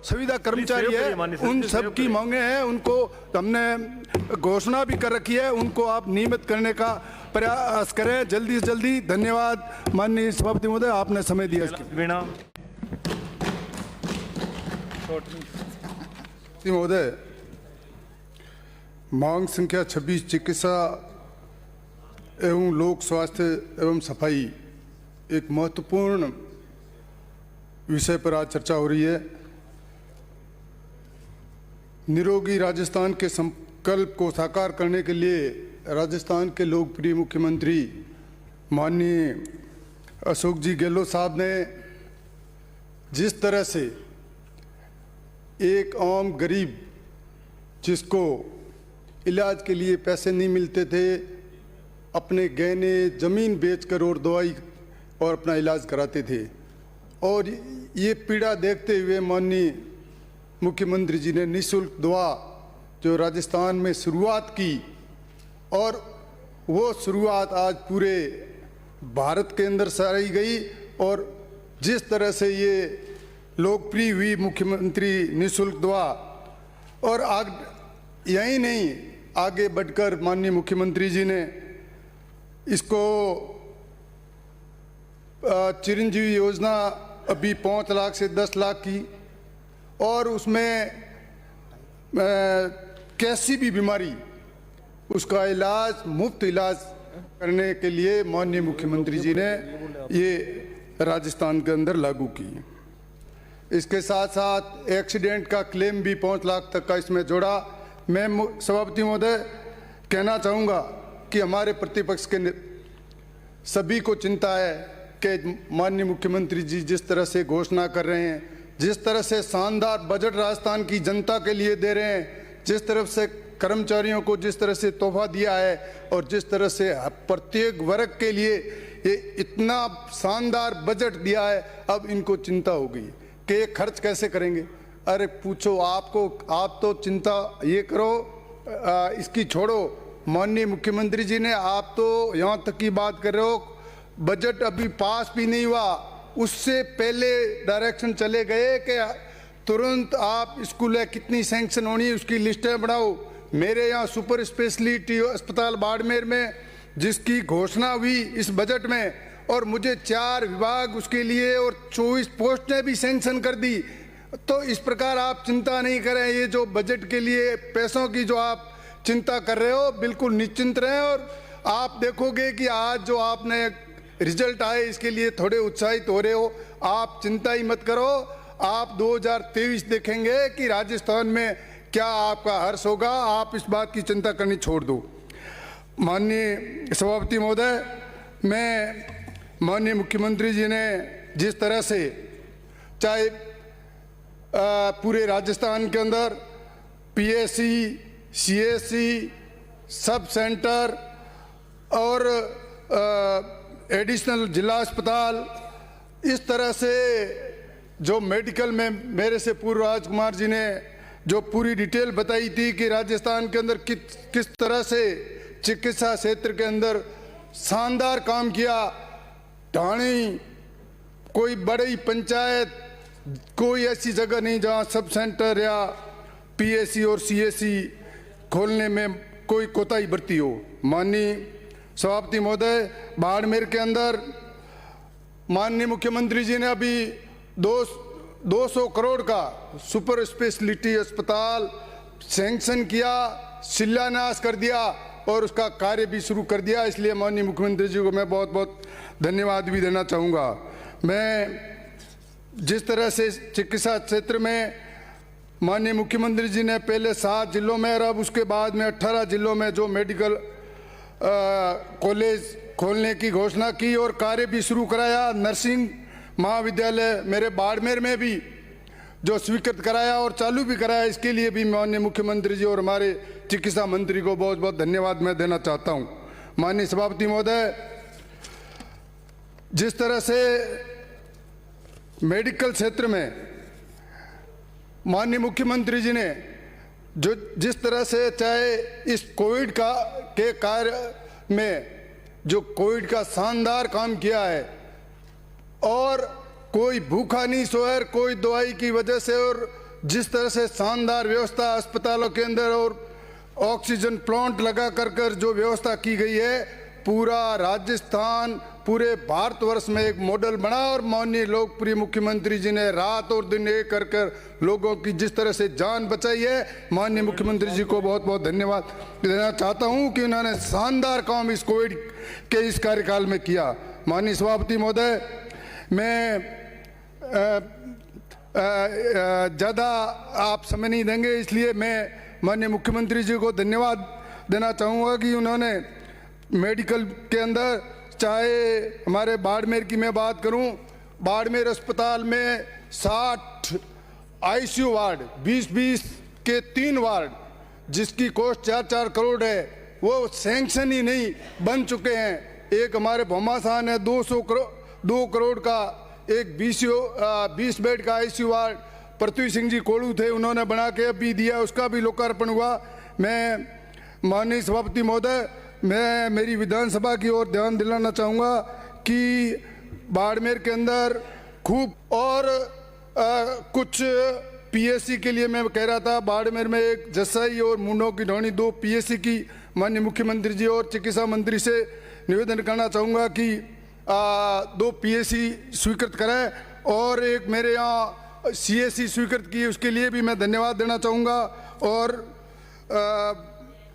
संविदा कर्मचारी है, उन सब की मांगे हैं, उनको हमने घोषणा भी कर रखी है, उनको आप नियमित करने का प्रयास करें जल्दी से जल्दी। धन्यवाद माननीय सभापति महोदय, आपने समय दिया इसके वीणा महोदय। मांग संख्या 26 चिकित्सा एवं लोक स्वास्थ्य एवं सफाई एक महत्वपूर्ण विषय पर आज चर्चा हो रही है। निरोगी राजस्थान के संकल्प को साकार करने के लिए राजस्थान के लोकप्रिय मुख्यमंत्री माननीय अशोक जी गहलोत साहब ने जिस तरह से एक आम गरीब जिसको इलाज के लिए पैसे नहीं मिलते थे, अपने गहने ज़मीन बेचकर और दवाई और अपना इलाज कराते थे, और ये पीड़ा देखते हुए माननीय मुख्यमंत्री जी ने निःशुल्क दवा जो राजस्थान में शुरुआत की, और वो शुरुआत आज पूरे भारत के अंदर सराही गई। और जिस तरह से ये लोकप्रिय हुई मुख्यमंत्री निःशुल्क दवा, और यही नहीं आगे बढ़कर माननीय मुख्यमंत्री जी ने इसको चिरंजीवी योजना अभी 5 लाख से 10 लाख की, और उसमें कैसी भी बीमारी उसका इलाज मुफ्त इलाज करने के लिए माननीय मुख्यमंत्री जी ने ये राजस्थान के अंदर लागू की। इसके साथ साथ एक्सीडेंट का क्लेम भी 5 लाख तक का इसमें जोड़ा। मैं सभापति महोदय कहना चाहूँगा कि हमारे प्रतिपक्ष के सभी को चिंता है कि माननीय मुख्यमंत्री जी जिस तरह से घोषणा कर रहे हैं, जिस तरह से शानदार बजट राजस्थान की जनता के लिए दे रहे हैं, जिस तरफ से कर्मचारियों को जिस तरह से तोहफा दिया है, और जिस तरह से प्रत्येक वर्ग के लिए ये इतना शानदार बजट दिया है, अब इनको चिंता हो गई कि ये खर्च कैसे करेंगे। अरे पूछो, आप तो चिंता ये करो, इसकी छोड़ो। माननीय मुख्यमंत्री जी ने, आप तो यहाँ तक की बात कर रहे हो, बजट अभी पास भी नहीं हुआ, उससे पहले डायरेक्शन चले गए कि तुरंत आप स्कूलें कितनी सैंक्शन होनी उसकी लिस्टें बनाओ। मेरे यहाँ सुपर स्पेशलिटी अस्पताल बाड़मेर में जिसकी घोषणा हुई इस बजट में, और मुझे 4 विभाग उसके लिए और 24 पोस्टें भी सैंक्शन कर दी। तो इस प्रकार आप चिंता नहीं करें, ये जो बजट के लिए पैसों की जो आप चिंता कर रहे हो, बिल्कुल निश्चिंत रहें। और आप देखोगे कि आज जो आपने रिजल्ट आए इसके लिए थोड़े उत्साहित हो रहे हो, आप चिंता ही मत करो। आप 2023 देखेंगे कि राजस्थान में क्या आपका हर्ष होगा। आप इस बात की चिंता करनी छोड़ दो। माननीय सभापति महोदय, मैं माननीय मुख्यमंत्री जी ने जिस तरह से चाहे पूरे राजस्थान के अंदर पीएससी, सीएससी, सब सेंटर और एडिशनल जिला अस्पताल, इस तरह से जो मेडिकल में मेरे से पूर्व राजकुमार जी ने जो पूरी डिटेल बताई थी कि राजस्थान के अंदर किस तरह से चिकित्सा क्षेत्र के अंदर शानदार काम किया। ढाणी कोई बड़ी पंचायत, कोई ऐसी जगह नहीं जहां सब सेंटर या पीएससी और सीएससी खोलने में कोई कोताही बरती हो। माननीय सभापति महोदय, बाड़मेर के अंदर माननीय मुख्यमंत्री जी ने अभी 200 करोड़ का सुपर स्पेशलिटी अस्पताल सैंक्शन किया, शिलान्यास कर दिया और उसका कार्य भी शुरू कर दिया। इसलिए माननीय मुख्यमंत्री जी को मैं बहुत बहुत धन्यवाद भी देना चाहूँगा। मैं जिस तरह से चिकित्सा क्षेत्र में माननीय मुख्यमंत्री जी ने पहले 7 जिलों में और अब उसके बाद में 18 जिलों में जो मेडिकल कॉलेज खोलने की घोषणा की और कार्य भी शुरू कराया, नर्सिंग महाविद्यालय मेरे बाड़मेर में भी जो स्वीकृत कराया और चालू भी कराया, इसके लिए भी माननीय मुख्यमंत्री जी और हमारे चिकित्सा मंत्री को बहुत बहुत धन्यवाद मैं देना चाहता हूं। माननीय सभापति महोदय, जिस तरह से मेडिकल क्षेत्र में माननीय मुख्यमंत्री जी ने जो जिस तरह से चाहे इस कोविड के कार्य में जो कोविड का शानदार काम किया है और कोई भूखा नहीं सोया, कोई दवाई की वजह से और जिस तरह से शानदार व्यवस्था अस्पतालों के अंदर और ऑक्सीजन प्लांट लगा कर जो व्यवस्था की गई है, पूरा राजस्थान पूरे भारतवर्ष में एक मॉडल बना। और माननीय लोकप्रिय मुख्यमंत्री जी ने रात और दिन एक कर लोगों की जिस तरह से जान बचाई है, माननीय मुख्यमंत्री जी को बहुत बहुत धन्यवाद देना चाहता हूं कि उन्होंने शानदार काम इस कोविड के इस कार्यकाल में किया। माननीय सभापति महोदय, मैं ज़्यादा आप समय नहीं देंगे, इसलिए मैं माननीय मुख्यमंत्री जी को धन्यवाद देना चाहूँगा कि उन्होंने मेडिकल के अंदर, चाहे हमारे बाड़मेर की मैं बात करूं, बाड़मेर अस्पताल में 60 आईसीयू वार्ड, 20-20 के 3 वार्ड, जिसकी कॉस्ट 4-4 करोड़ है, वो सैंक्शन ही नहीं बन चुके हैं। एक हमारे भौमासान है 2 करोड़ का एक 20 बेड का आईसीयू वार्ड, पृथ्वी सिंह जी कोड़ू थे, उन्होंने बना के अभी दिया, उसका भी लोकार्पण हुआ। मैं माननीय सभापति महोदय, मैं मेरी विधानसभा की ओर ध्यान दिलाना चाहूँगा कि बाड़मेर के अंदर खूब और कुछ पीएससी के लिए मैं कह रहा था, बाड़मेर में एक जसाई और मुंडों की ढोनी 2 पीएससी की माननीय मुख्यमंत्री जी और चिकित्सा मंत्री से निवेदन करना चाहूँगा कि 2 पीएससी स्वीकृत करें और एक मेरे यहाँ सीएससी स्वीकृत की, उसके लिए भी मैं धन्यवाद देना चाहूँगा। और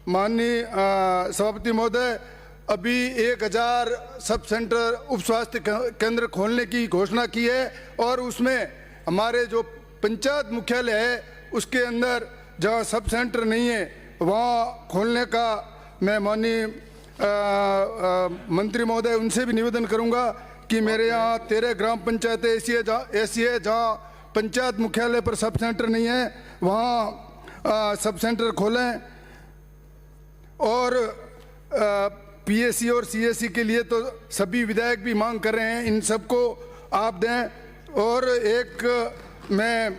माननीय सभापति महोदय, अभी 1000 सब सेंटर उप स्वास्थ्य केंद्र खोलने की घोषणा की है और उसमें हमारे जो पंचायत मुख्यालय है उसके अंदर जहाँ सब सेंटर नहीं है वहाँ खोलने का मैं माननीय मंत्री महोदय उनसे भी निवेदन करूँगा कि मेरे यहाँ 13 ग्राम पंचायतें ऐसी है जहाँ पंचायत मुख्यालय पर सब सेंटर नहीं है, वहाँ सब सेंटर खोलें। और पीएससी और सीएससी के लिए तो सभी विधायक भी मांग कर रहे हैं, इन सबको आप दें। और एक मैं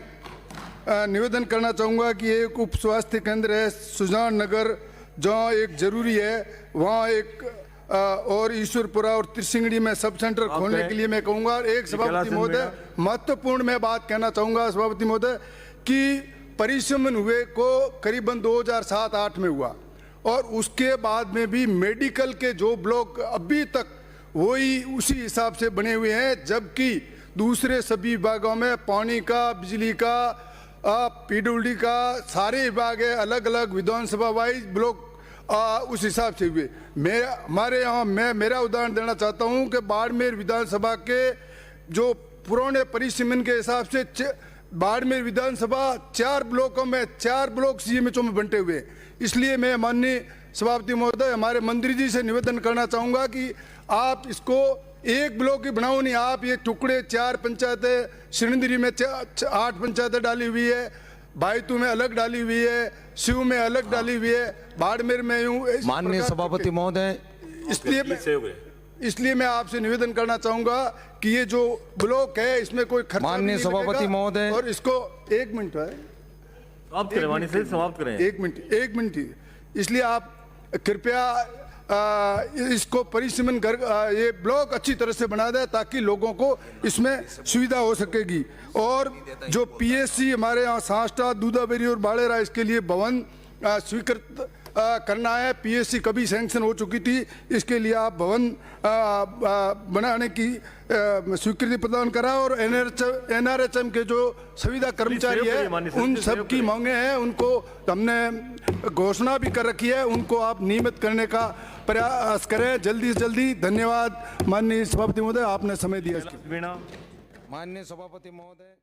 निवेदन करना चाहूँगा कि एक उप स्वास्थ्य केंद्र है सुजान नगर, जहाँ एक ज़रूरी है, वहाँ एक और ईश्वरपुरा और त्रिसिंगड़ी में सब सेंटर खोलने के लिए मैं कहूँगा। एक सभापति महोदय, महत्वपूर्ण मैं बात कहना चाहूँगा सभापति महोदय कि परिसमन हुए को करीबन 2007-8 में हुआ और उसके बाद में भी मेडिकल के जो ब्लॉक अभी तक वही उसी हिसाब से बने हुए हैं, जबकि दूसरे सभी विभागों में पानी का, बिजली का, पीडब्ल्यूडी का सारे विभाग है, अलग अलग विधानसभा वाइज ब्लॉक उस हिसाब से हुए। हमारे यहाँ मैं मेरा उदाहरण देना चाहता हूँ कि बाड़मेर विधानसभा के जो पुराने परिसीमन के हिसाब से बाड़मेर विधानसभा 4 ब्लॉकों में 4 ब्लॉक सीएमएचओ में बंटे हुए। इसलिए मैं माननीय सभापति महोदय हमारे मंत्री जी से निवेदन करना चाहूँगा कि आप इसको एक ब्लॉक ही बनाओ नहीं, आप ये टुकड़े 4 पंचायतें, सिणंदरी में 8 पंचायतें डाली हुई है, भाईतू में अलग डाली हुई है, शिव में अलग डाली हुई है, बाड़मेर में यूँ। माननीय सभापति महोदय, इसलिए मैं आपसे निवेदन करना चाहूंगा कि ये जो ब्लॉक है इसमें कोई खर्चा माननीय सभापति महोदय, और इसको 1 मिनट है, समाप्त करें माननीय सर, समाप्त करें। 1 मिनट ही, इसलिए आप कृपया इसको परिसीमन कर ये ब्लॉक अच्छी तरह से बना दे ताकि लोगों को इसमें सुविधा हो सकेगी। और जो पीएससी हमारे यहाँ सांष्टा, दूधाबेरी और बाड़ेरा, इसके लिए भवन स्वीकृत करना है। पीएससी कभी सैंक्शन हो चुकी थी, इसके लिए आप भवन बनाने की स्वीकृति प्रदान करा। और एनआरएचएम के जो संविदा कर्मचारी है उन सब की मांगे हैं, उनको हमने घोषणा भी कर रखी है, उनको आप नियमित करने का प्रयास करें जल्दी से जल्दी। धन्यवाद माननीय सभापति महोदय, आपने समय दिया। माननीय सभापति महोदय।